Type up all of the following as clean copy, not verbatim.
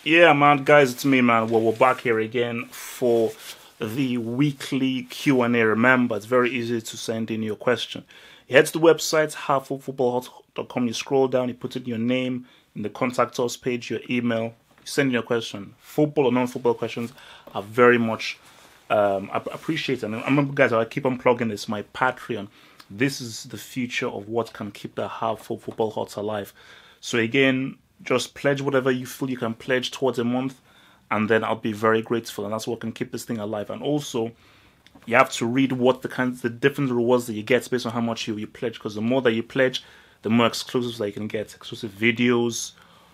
Yeah, man, guys, it's me, man. Well, we're back here again for the weekly Q&A. Remember, it's very easy to send in your question. You head to the website, halffullfootball.com. You scroll down, you put in your name in the contact us page, your email. You send in your question. Football or non-football questions are very much appreciated. And I remember, guys, I keep on plugging this, my Patreon. This is the future of what can keep the Half Full Football Hot alive. So again, just pledge whatever you feel you can pledge towards a month, and then I'll be very grateful. And that's what can keep this thing alive. And also, you have to read what the different rewards that you get based on how much you pledge. Because the more that you pledge, the more exclusives that you can get. Exclusive videos,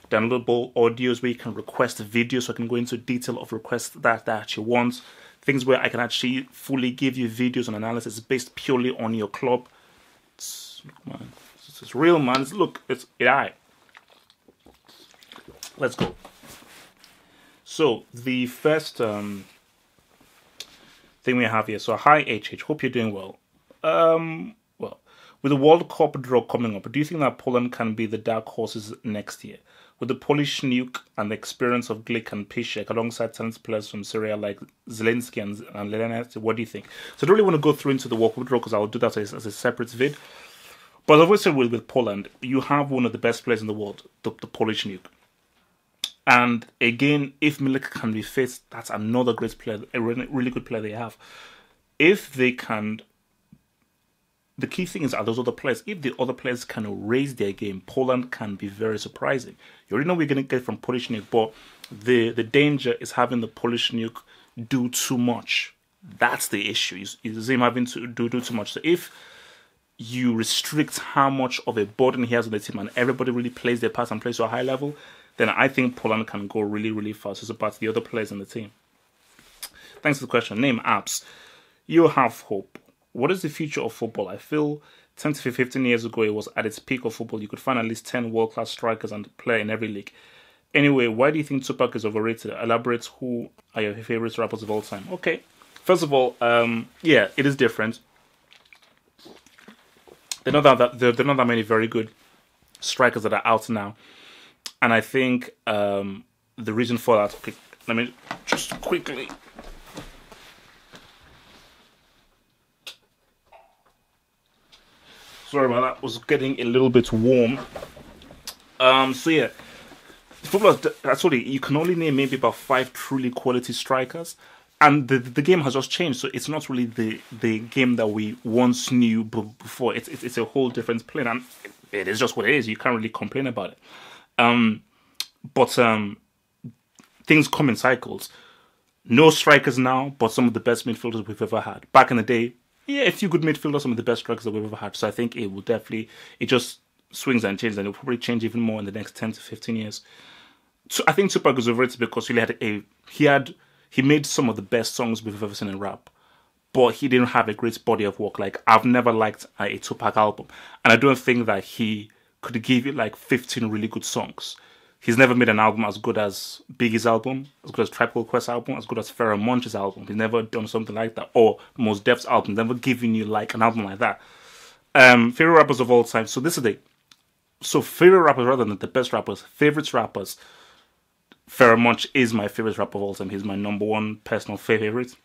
downloadable audios where you can request videos. So I can go into detail of requests that you want. Things where I can actually fully give you videos and analysis based purely on your club. It's real, man. It's AI. Let's go. So the first thing we have here. So hi HH, hope you're doing well. Well, with the World Cup draw coming up, do you think that Poland can be the dark horses next year? With the Polish nuke and the experience of Glick and Piszczek alongside talented players from Syria like Zelensky and Leonard, what do you think? So I don't really want to go through into the World Cup draw because I'll do that as a separate vid. But obviously with Poland, you have one of the best players in the world, the Polish nuke. And again, if Milik can be fit, that's another great player, a really good player they have. If they can, the key thing is, are those other players? If the other players can raise their game, Poland can be very surprising. You already know we're going to get from Polish nuke, but the danger is having the Polish nuke do too much. That's the issue. Is him having to do too much. So if you restrict how much of a burden he has on the team and everybody really plays their part and plays to a high level, then I think Poland can go really, really fast as opposed to the other players in the team. Thanks for the question. Name apps. You have hope. What is the future of football? I feel 10 to 15 years ago, it was at its peak of football. You could find at least 10 world-class strikers and play in every league. Anyway, why do you think Tupac is overrated? Elaborate. Who are your favorite rappers of all time? Okay. First of all, yeah, it is different. There are not that many very good strikers that are out now. And I think the reason for that, okay, let me just quickly. Sorry about that, it was getting a little bit warm. So yeah, football, actually, you can only name maybe about 5 truly quality strikers. And the game has just changed, so it's not really the game that we once knew before. It's a whole different plane, and it is just what it is. You can't really complain about it. But things come in cycles. No strikers now, but some of the best midfielders we've ever had. Back in the day, yeah, a few good midfielders, some of the best strikers that we've ever had. So I think it will definitely, it just swings and changes, and it will probably change even more in the next 10 to 15 years. So I think Tupac is overrated because he made some of the best songs we've ever seen in rap, but he didn't have a great body of work. Like, I've never liked a Tupac album, and I don't think that he could give you like 15 really good songs. He's never made an album as good as Biggie's album, as good as Tribe Called Quest's album, as good as Pharoah Monch's album. He's never done something like that. Or Mos Def's album, never given you like an album like that. Favorite rappers of all time. So this is favorite rappers rather than the best rappers. Favorites rappers. Pharoah Monch is my favorite rapper of all time. He's my number one personal favorite.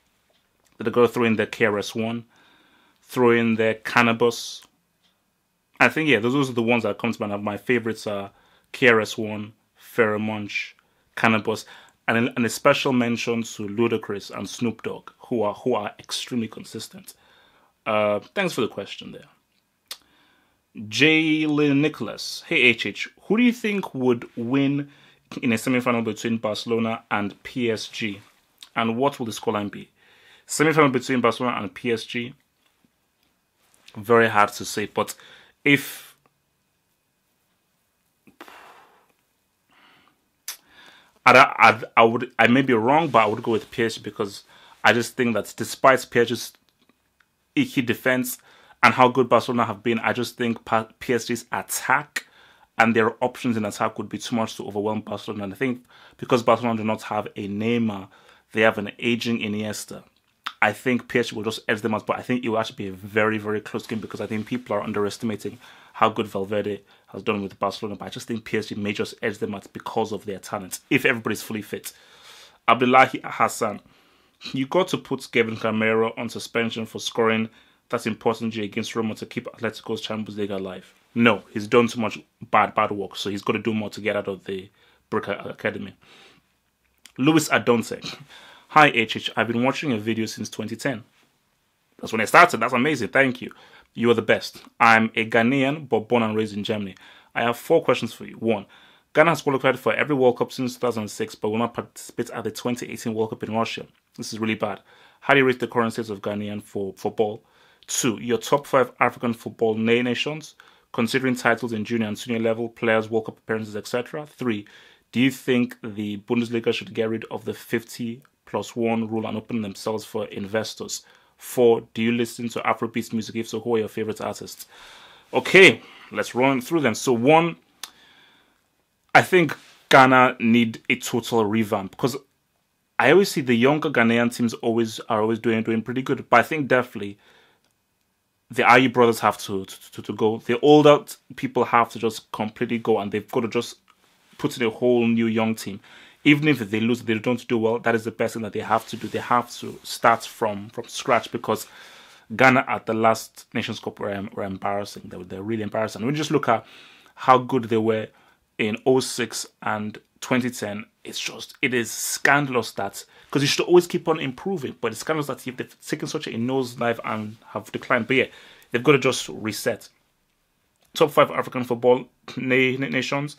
Did I go throw in the KRS-One? Throw in the Cannabis? I think, yeah, those are the ones that come to mind. My favorites are KRS-One, Pharoah Monch, Cannabis, and a special mention to Ludacris and Snoop Dogg, who are extremely consistent. Thanks for the question there. Jalen Nicholas. Hey HH, who do you think would win in a semi-final between Barcelona and PSG? And what will the scoreline be? Semi-final between Barcelona and PSG? Very hard to say, but if I may be wrong, but I would go with PSG because I just think that despite PSG's icky defense and how good Barcelona have been, I just think PSG's attack and their options in attack would be too much to overwhelm Barcelona. And I think because Barcelona do not have a Neymar, they have an aging Iniesta. I think PSG will just edge them out, but I think it will actually be a very, very close game because I think people are underestimating how good Valverde has done with Barcelona, but I just think PSG may just edge them out because of their talent, if everybody's fully fit. Abdullahi Hassan, you got to put Kevin Camero on suspension for scoring that important G against Roma to keep Atletico's Champions League alive. No, he's done too much bad work, so he's got to do more to get out of the Brick Academy. Luis Adonte, hi HH, I've been watching your video since 2010. That's when I started. That's amazing. Thank you. You are the best. I'm a Ghanaian, but born and raised in Germany. I have 4 questions for you. 1. Ghana has qualified for every World Cup since 2006, but will not participate at the 2018 World Cup in Russia. This is really bad. How do you rate the current state of Ghanaian football? 2. Your top 5 African football nations, considering titles in junior and senior level, players, World Cup appearances, etc. 3. Do you think the Bundesliga should get rid of the 50+1 rule and open themselves for investors? 4. Do you listen to Afrobeats music? If so, who are your favorite artists? Okay, let's run through them. So 1, I think Ghana need a total revamp, because I always see the younger Ghanaian teams are always doing pretty good. But I think definitely the Ayew brothers have to go. The older people have to just completely go, and they've got to just put in a whole new young team. Even if they lose, they don't do well, that is the best thing that they have to do. They have to start from scratch, because Ghana at the last Nations Cup were embarrassing. They're really embarrassing. When you just look at how good they were in 2006 and 2010, it is scandalous that, because you should always keep on improving, but it's scandalous that they've taken such a nosedive and have declined. But yeah, they've got to just reset. Top 5 African football nations.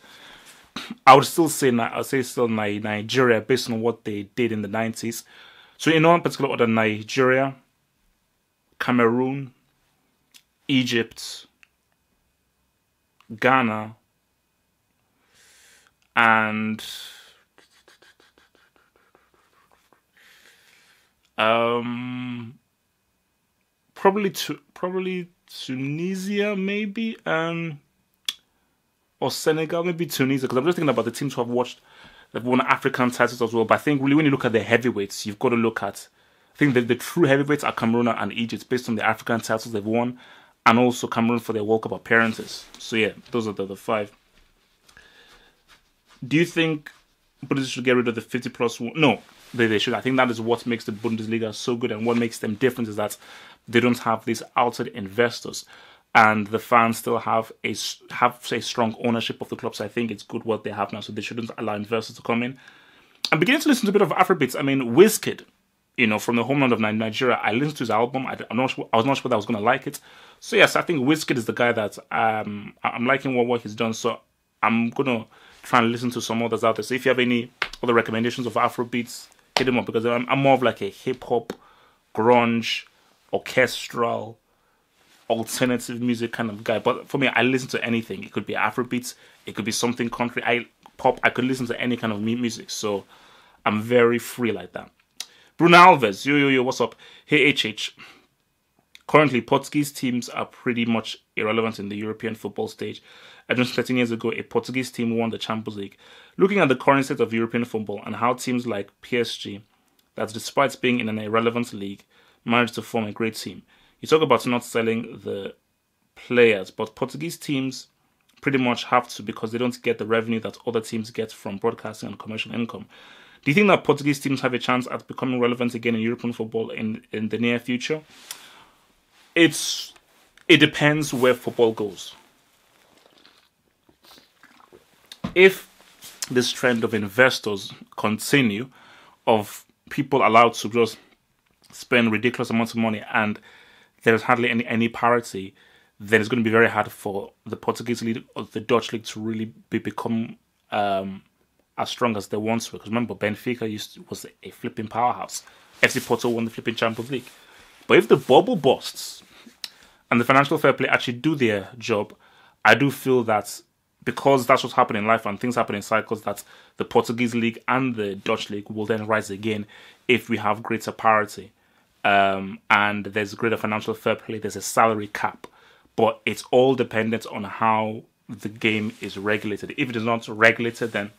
I would still say Nigeria, based on what they did in the 90s. So in one particular order, Nigeria, Cameroon, Egypt, Ghana, and probably Tunisia, maybe, or Senegal, maybe Tunisia, because I'm just thinking about the teams who they've won African titles as well. But I think really when you look at the heavyweights, you've got to look at, I think the true heavyweights are Cameroon and Egypt, based on the African titles they've won, and also Cameroon for their World Cup appearances. So yeah, those are the 5. Do you think Bundesliga should get rid of the 50+1? No, they should. I think that is what makes the Bundesliga so good, and what makes them different is that they don't have these outside investors, and the fans still have a strong ownership of the club. So I think it's good what they have now. So they shouldn't allow investors to come in. I'm beginning to listen to a bit of Afrobeats. I mean, Wizkid, from the homeland of Nigeria, I listened to his album. I was not sure that I was going to like it. So yes, I think Wizkid is the guy that I'm liking what he's done. So I'm going to try and listen to some others out there. So if you have any other recommendations of Afrobeats, hit them up, because I'm more of like a hip-hop, grunge, orchestral, alternative music kind of guy. But for me, I listen to anything. It could be Afrobeats, it could be something country, pop. I could listen to any kind of music. So I'm very free like that. Bruno Alves, yo, what's up? Hey HH. Currently, Portuguese teams are pretty much irrelevant in the European football stage. Just 13 years ago, a Portuguese team won the Champions League. Looking at the current state of European football and how teams like PSG, that despite being in an irrelevant league, managed to form a great team. You talk about not selling the players, but Portuguese teams pretty much have to, because they don't get the revenue that other teams get from broadcasting and commercial income. Do you think that Portuguese teams have a chance at becoming relevant again in European football in the near future? It depends where football goes. If this trend of investors continue, of people allowed to just spend ridiculous amounts of money and there's hardly any parity, then it's going to be very hard for the Portuguese league or the Dutch league to really become as strong as they once were. Because remember, Benfica was a flipping powerhouse. FC Porto won the flipping Champions League. But if the bubble busts and the financial fair play actually do their job, I do feel that, because that's what's happening in life and things happen in cycles, that the Portuguese league and the Dutch league will then rise again if we have greater parity. And there's greater financial fair play, there's a salary cap. But it's all dependent on how the game is regulated. If it is not regulated, then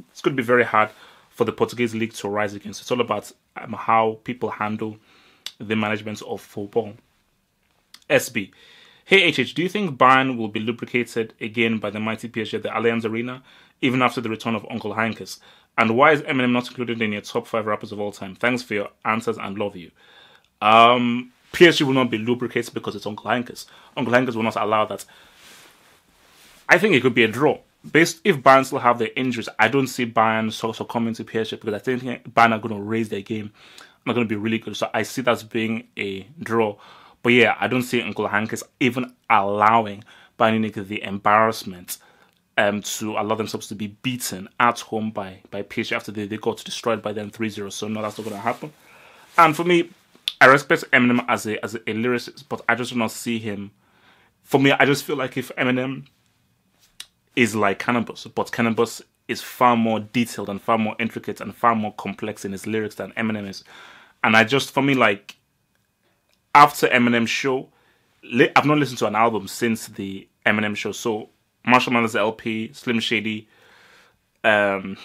it's going to be very hard for the Portuguese league to rise again. So it's all about how people handle the management of football. SB. Hey HH, do you think Bayern will be lubricated again by the mighty PSG at the Allianz Arena, even after the return of Uncle Hankus? And why is Eminem not included in your top 5 rappers of all time? Thanks for your answers and love you. PSG will not be lubricated because it's Uncle Hankus. Uncle Hankus will not allow that. I think it could be a draw. If Bayern still have their injuries, I don't see Bayern succumbing to PSG because I think Bayern are going to raise their game. They're going to be really good. So I see that as being a draw. But yeah, I don't see Uncle Hankus even allowing Bayern Munich the embarrassment to allow themselves to be beaten at home by PSG after they got destroyed by them 3-0. So no, that's not going to happen. And for me, I respect Eminem as a lyricist, but I just do not see him. For me, I just feel like if Eminem is like Cannabis, but Cannabis is far more detailed and far more intricate and far more complex in his lyrics than Eminem is. And for me, like, after Eminem's show, I've not listened to an album since the Eminem show. So Marshall Mathers LP, Slim Shady album,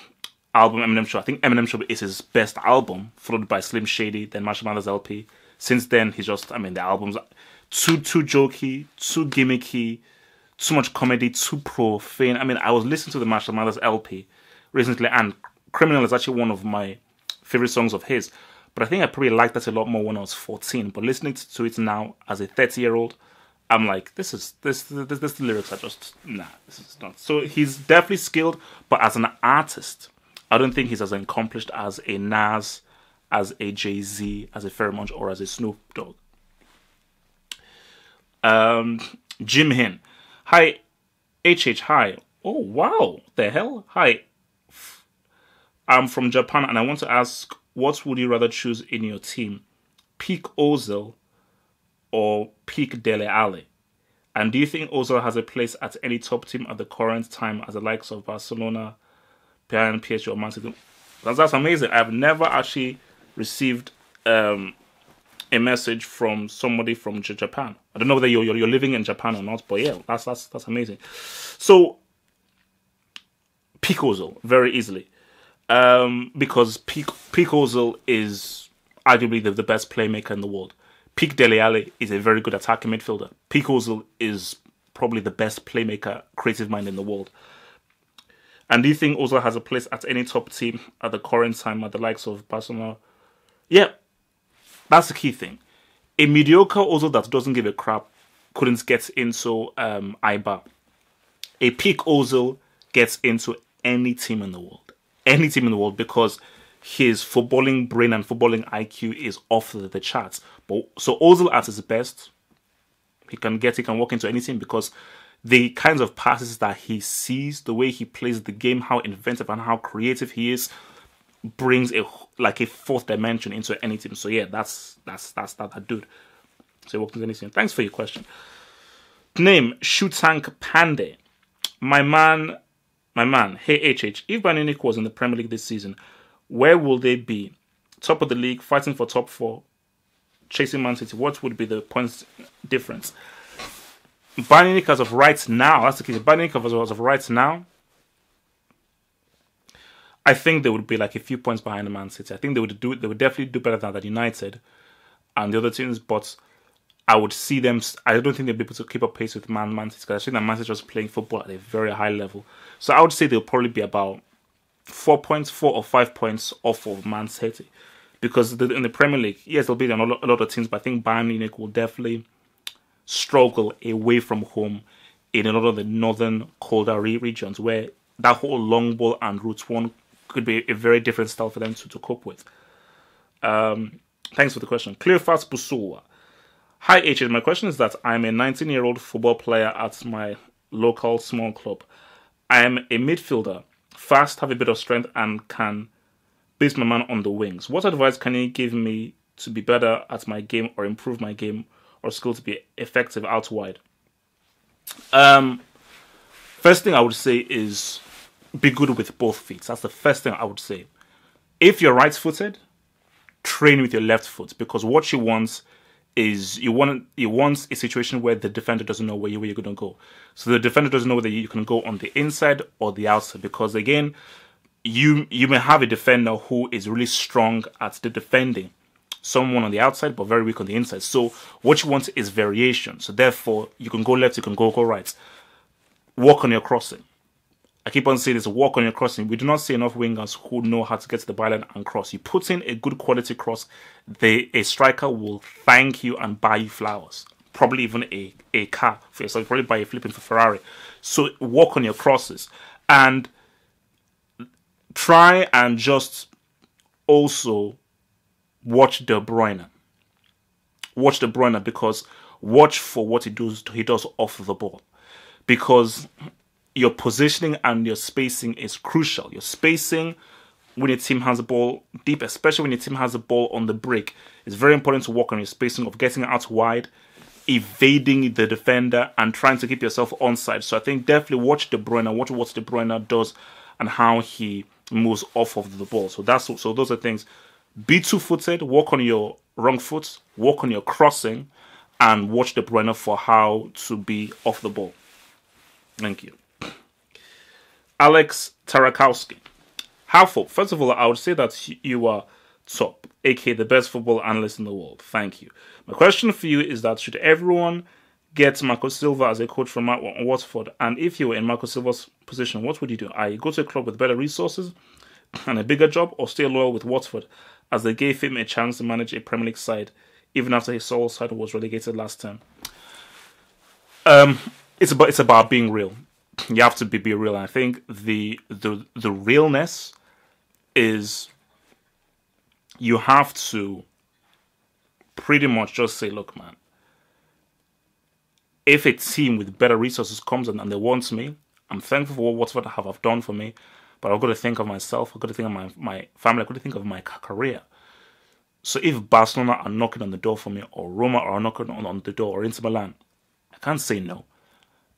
Eminem show. I think Eminem show is his best album, followed by Slim Shady, then Marshall Mathers LP. Since then, the albums too jokey, too gimmicky, too much comedy, too profane. I was listening to the Marshall Mathers LP recently, and Criminal is actually one of my favorite songs of his. But I think I probably liked that a lot more when I was 14. But listening to it now as a 30-year-old, I'm like, this lyrics are just, this is not. So he's definitely skilled, but as an artist, I don't think he's as accomplished as a Nas, as a Jay-Z, as a Pheromone, or as a Snoop Dogg. Jim Hin. Hi, HH, hi. Oh, wow. The hell? Hi. I'm from Japan, and I want to ask, what would you rather choose in your team? Peak Ozil or Peak Dele Alli? And do you think Ozil has a place at any top team at the current time as the likes of Barcelona, Bayern, PSG, or Man City? That's amazing. I've never actually received a message from somebody from Japan. I don't know whether you're living in Japan or not, but yeah, that's amazing. So, Peak Ozil, very easily. Because Peak Ozil is arguably the best playmaker in the world. Peak Dele Alli is a very good attacking midfielder. Peak Ozil is probably the best playmaker, creative mind in the world. And do you think Ozil has a place at any top team at the current time at the likes of Barcelona? Yeah, that's the key thing. A mediocre Ozil that doesn't give a crap couldn't get into IBA. A peak Ozil gets into any team in the world. Any team in the world, because his footballing brain and footballing IQ is off the charts. But so Ozil at his best, he can walk into any team because the kinds of passes that he sees, the way he plays the game, how inventive and how creative he is, brings a fourth dimension into any team. So yeah, that's that dude. So he walked into any team. Thanks for your question. Name Shutank Pandey. My man, hey HH, if Bayern Munich was in the Premier League this season, where will they be? Top of the league, fighting for top 4, chasing Man City. What would be the points difference? Bayern Munich as of right now, that's the key. Bayern Munich as of right now, I think they would be like a few points behind the Man City. I think they would definitely do better than United and the other teams, but I would see them. I don't think they'll be able to keep up pace with Man City because I think that Man City is playing football at a very high level. So I would say they'll probably be about 4 or 5 points off of Man City, because in the Premier League, yes, there'll be a lot of teams, but I think Bayern Munich will definitely struggle away from home in a lot of the northern colder regions where that whole long ball and route one could be a very different style for them to cope with. Thanks for the question. Clearfast Busua. Hi, HH. My question is that I'm a 19-year-old football player at my local small club. I am a midfielder, fast, have a bit of strength, and can beat my man on the wings. What advice can you give me to be better at my game or improve my game or skill to be effective out wide? First thing I would say is be good with both feet. That's the first thing I would say. If you're right-footed, train with your left foot, because what you want is you want a situation where the defender doesn't know where you're going to go. So the defender doesn't know whether you can go on the inside or the outside, because again, you may have a defender who is really strong at the defending. someone on the outside, but very weak on the inside. So what you want is variation. So therefore, you can go left, you can go right. Work on your crossing. I keep on saying this, work on your crossing. We do not see enough wingers who know how to get to the byline and cross. You put in a good quality cross, a striker will thank you and buy you flowers. Probably even a car for yourself. Probably buy a flipping for Ferrari. So work on your crosses. And try and just also watch De Bruyne. Watch De Bruyne, because watch for what he does off the ball. Because your positioning and your spacing is crucial. Your spacing when your team has the ball deep, especially when your team has the ball on the break, it's very important to work on your spacing of getting out wide, evading the defender, and trying to keep yourself onside. So I think definitely watch De Bruyne, watch what De Bruyne does and how he moves off of the ball. So those are things. Be two-footed, work on your wrong foot, work on your crossing, and watch De Bruyne for how to be off the ball. Thank you. Alex Tarakowski. Halford, first of all, I would say that you are top, aka the best football analyst in the world. Thank you. My question for you is that should everyone get Marco Silva as a coach from Watford? And if you were in Marco Silva's position, what would you do? I go to a club with better resources and a bigger job, or stay loyal with Watford as they gave him a chance to manage a Premier League side even after his sole side was relegated last term? It's about being real. You have to be real. I think the realness is you have to pretty much just say, look, man, if a team with better resources comes in and they want me, I'm thankful for what Watford have done for me, but I've got to think of myself, I've got to think of my family, I've got to think of my career. So if Barcelona are knocking on the door for me, or Roma are knocking on the door, or Inter Milan, I can't say no.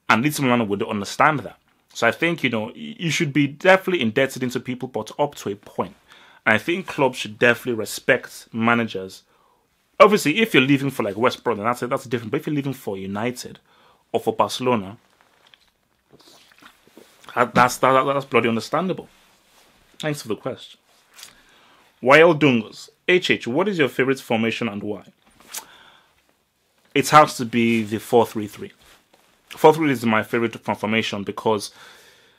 And Inter Milan would understand that. So I think, you should be definitely indebted into people, but up to a point. And I think clubs should definitely respect managers. Obviously, if you're leaving for like West Brom, that's different. But if you're leaving for United or for Barcelona, that's bloody understandable. Thanks for the question. YL Dungos. HH, what is your favorite formation and why? It has to be the 4-3-3. 4-3 is my favorite formation because,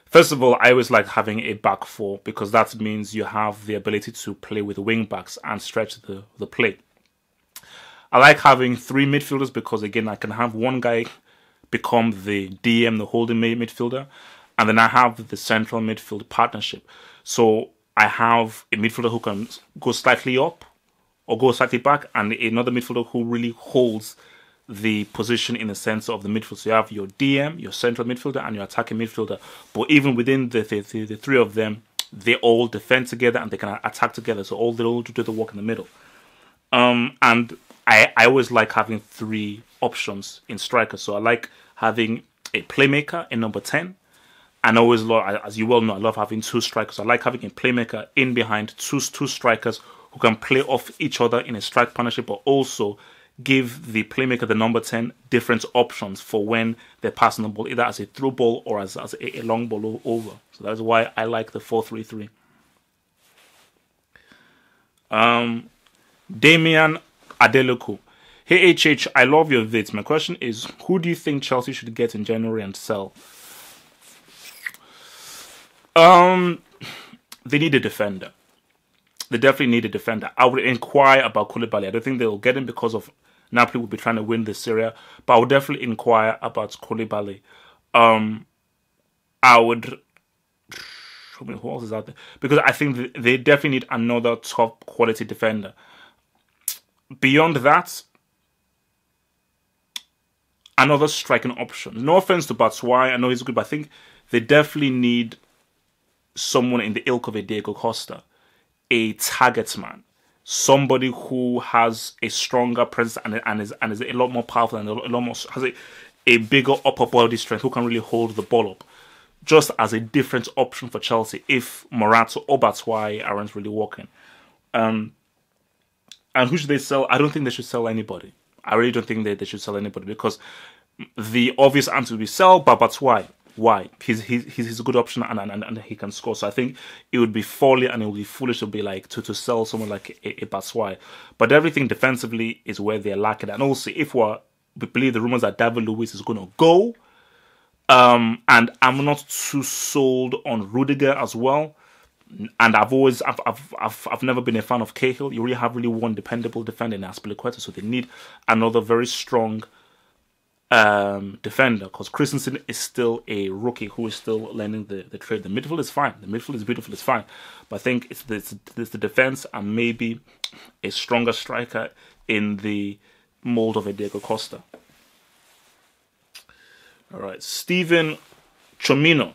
first of all, I always like having a back four because that means you have the ability to play with wing backs and stretch the play. I like having three midfielders because, again, I can have one guy become the DM, the holding midfielder, and then I have the central midfield partnership. So I have a midfielder who can go slightly up or go slightly back, and another midfielder who really holds the position in the center of the midfield. So you have your DM, your central midfielder, and your attacking midfielder. But even within the three of them, they all defend together and they can attack together. So they all do the work in the middle. And I always like having three options in strikers. So I like having a playmaker in number 10. And I always love, as you well know, I love having two strikers. I like having a playmaker in behind two strikers who can play off each other in a strike partnership, but also give the playmaker, the number 10, different options for when they're passing the ball, either as a through ball or as a long ball over. So that's why I like the 4-3-3. Damian Adeluku. Hey HH, I love your vids. My question is, who do you think Chelsea should get in January and sell? They need a defender. They definitely need a defender. I would inquire about Koulibaly. I don't think they'll get him because of Napoli will be trying to win this Serie, but I would definitely inquire about Koulibaly. I would. Who else is out there? Because I think they definitely need another top quality defender. Beyond that, another striking option. No offense to Batshuayi, I know he's good, but I think they definitely need someone in the ilk of a Diego Costa, a target man, somebody who has a stronger presence and is a lot more powerful and a lot more has a bigger upper body strength, who can really hold the ball up, just as a different option for Chelsea if Morata or Batshuayi aren't really working. And who should they sell? I don't think they should sell anybody. I really don't think they should sell anybody because the obvious answer would be sell Batshuayi. Why? He's a good option and he can score. So I think it would be folly and it would be foolish to be like to sell someone like a Batshuayi. But everything defensively is where they're lacking. And also, if we believe the rumors that David Luiz is going to go, and I'm not too sold on Rudiger as well. And I've never been a fan of Cahill. You really have one dependable defender in Azpilicueta, so they need another very strong defender, because Christensen is still a rookie who is still learning the trade. The midfield is fine. The midfield is beautiful. It's fine. But I think it's the defense and maybe a stronger striker in the mold of a Diego Costa. All right, Stephen Chomino.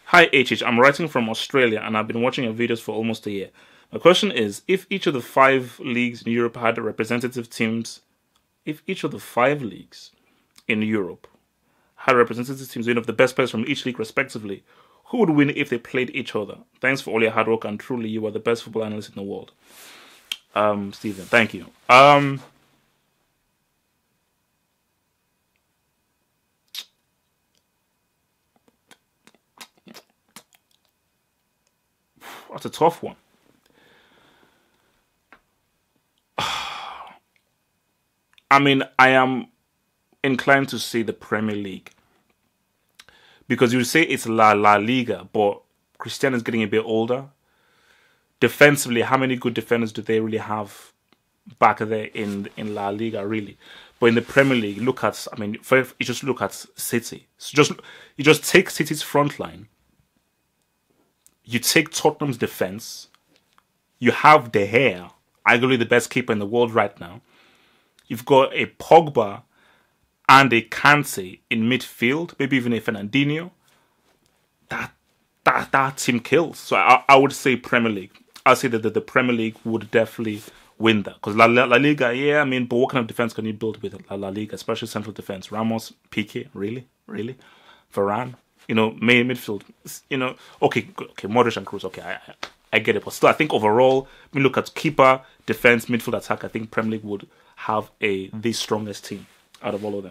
Hi HH, I'm writing from Australia and I've been watching your videos for almost a year. My question is, if each of the 5 leagues in Europe had representative teams, if each of the 5 leagues in Europe had representative teams of the best players from each league respectively, who would win if they played each other? Thanks for all your hard work and truly you are the best football analyst in the world. Stephen, thank you. That's a tough one. I mean, I am inclined to say the Premier League, because you would say it's La Liga, but Cristiano is getting a bit older. Defensively, how many good defenders do they really have back there in La Liga, really? But in the Premier League, you just look at City. So you just take City's front line. You take Tottenham's defense. You have De Gea, arguably the best keeper in the world right now. You've got a Pogba and a Kante in midfield, maybe even a Fernandinho. That team kills. So I would say Premier League. I'd say that the Premier League would definitely win that. Because La Liga, yeah, I mean, but what kind of defense can you build with La Liga, especially central defense? Ramos, Piqué, really? Varane? Main midfield, okay, Modric and Kroos, okay, I get it. But still, I think overall, when you look at keeper, defense, midfield, attack, I think Premier League would have the strongest team out of all of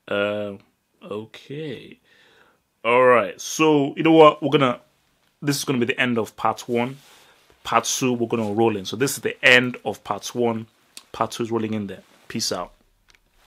them. Okay. All right. So, you know what? This is going to be the end of part 1. Part 2, we're going to roll in. So this is the end of part 1. Part 2 is rolling in there. Peace out.